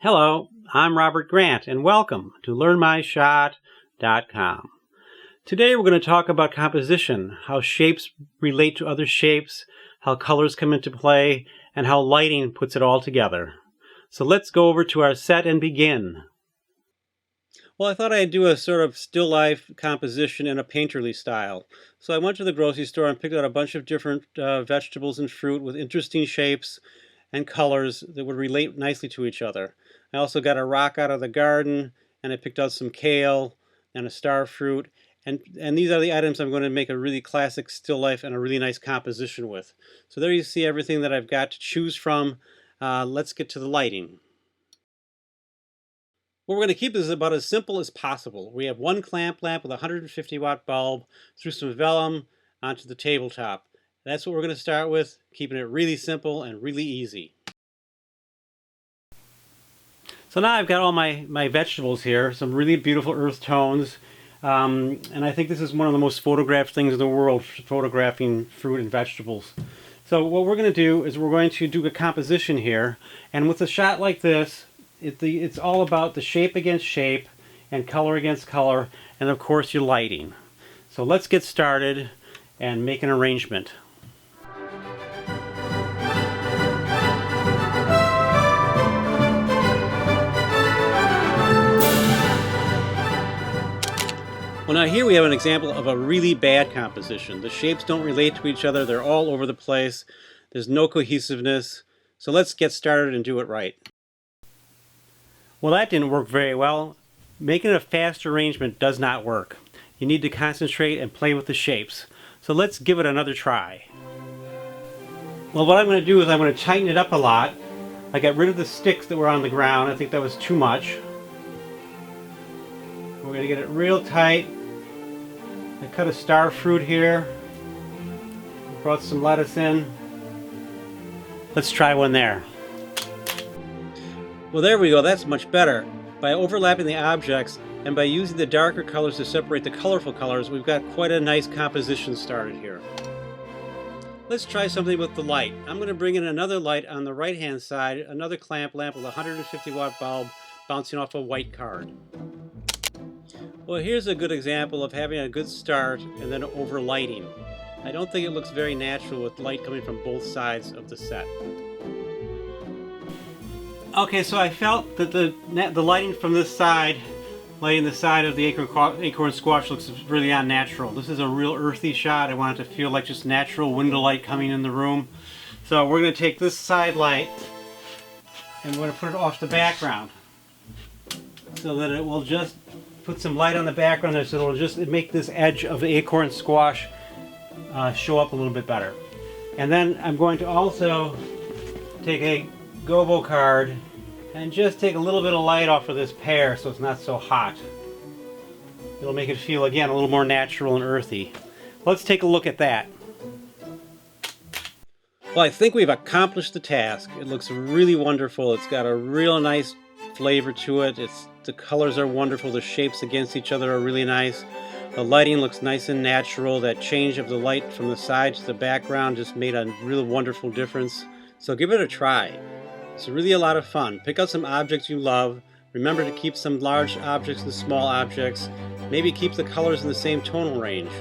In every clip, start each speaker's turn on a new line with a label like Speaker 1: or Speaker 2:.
Speaker 1: Hello, I'm Robert Grant, and welcome to LearnMyShot.com. Today we're going to talk about composition, how shapes relate to other shapes, how colors come into play, and how lighting puts it all together. So let's go over to our set and begin. Well, I thought I'd do a sort of still life composition in a painterly style. So I went to the grocery store and picked out a bunch of different vegetables and fruit with interesting shapes and colors that would relate nicely to each other. I also got a rock out of the garden, and I picked out some kale and a star fruit. And these are the items I'm going to make a really classic still life and a really nice composition with. So there you see everything that I've got to choose from. Let's get to the lighting. What we're going to keep this about as simple as possible. We have one clamp lamp with a 150 watt bulb through some vellum onto the tabletop. That's what we're going to start with, keeping it really simple and really easy. So now I've got all my vegetables here, some really beautiful earth tones, and I think this is one of the most photographed things in the world, photographing fruit and vegetables. So what we're going to do is we're going to do a composition here, and with a shot like this, it's all about the shape against shape and color against color, and of course your lighting. So let's get started and make an arrangement. Well, now here we have an example of a really bad composition. The shapes don't relate to each other. They're all over the place. There's no cohesiveness. So let's get started and do it right. Well, that didn't work very well. Making a fast arrangement does not work. You need to concentrate and play with the shapes. So let's give it another try. Well, what I'm going to do is I'm going to tighten it up a lot. I got rid of the sticks that were on the ground. I think that was too much. We're going to get it real tight. I cut a star fruit here. Brought some lettuce in. Let's try one there. Well, there we go. That's much better. By overlapping the objects and by using the darker colors to separate the colorful colors, we've got quite a nice composition started here. Let's try something with the light. I'm going to bring in another light on the right hand side, another clamp lamp with a 150 watt bulb bouncing off a white card. Well, here's a good example of having a good start and then overlighting. I don't think it looks very natural with light coming from both sides of the set. Okay, so I felt that the lighting from this side, lighting the side of the acorn squash, looks really unnatural. This is a real earthy shot. I want it to feel like just natural window light coming in the room. So we're going to take this side light and we're going to put it off the background so that it will just put some light on the background there, so it'll just make this edge of the acorn squash show up a little bit better. And then I'm going to also take a gobo card and just take a little bit of light off of this pear so it's not so hot. It'll make it feel, again, a little more natural and earthy. Let's take a look at that. Well, I think we've accomplished the task. It looks really wonderful. It's got a real nice flavor to it. The colors are wonderful. The shapes against each other are really nice. The lighting looks nice and natural. That change of the light from the side to the background just made a real wonderful difference. So give it a try. It's really a lot of fun. Pick out some objects you love. Remember to keep some large objects and small objects. Maybe keep the colors in the same tonal range.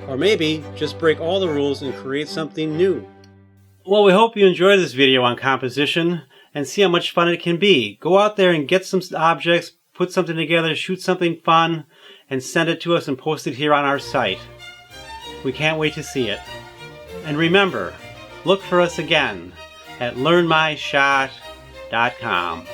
Speaker 1: Or maybe just break all the rules and create something new. Well, we hope you enjoyed this video on composition and see how much fun it can be. Go out there and get some objects, put something together, shoot something fun, and send it to us and post it here on our site. We can't wait to see it. And remember, look for us again at LearnMyShot.com.